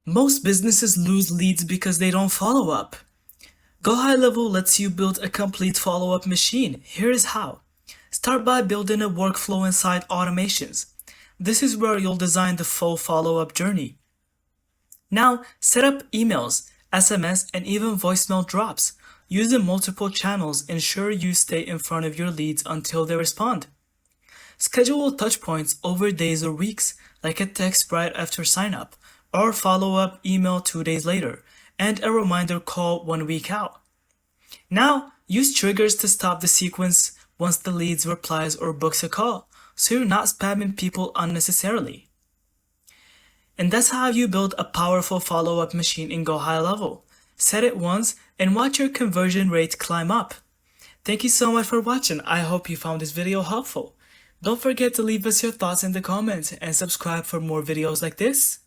Most businesses lose leads because they don't follow up. GoHighLevel lets you build a complete follow-up machine. Here is how. Start by building a workflow inside automations. This is where you'll design the full follow-up journey. Now, set up emails, SMS, and even voicemail drops. Using multiple channels, ensure you stay in front of your leads until they respond. Schedule touchpoints over days or weeks, like a text right after sign-up, or follow-up email 2 days later, and a reminder call 1 week out. Now, use triggers to stop the sequence once the leads replies or books a call, so you're not spamming people unnecessarily. And that's how you build a powerful follow-up machine in GoHighLevel. Set it once and watch your conversion rate climb up. Thank you so much for watching. I hope you found this video helpful. Don't forget to leave us your thoughts in the comments and subscribe for more videos like this.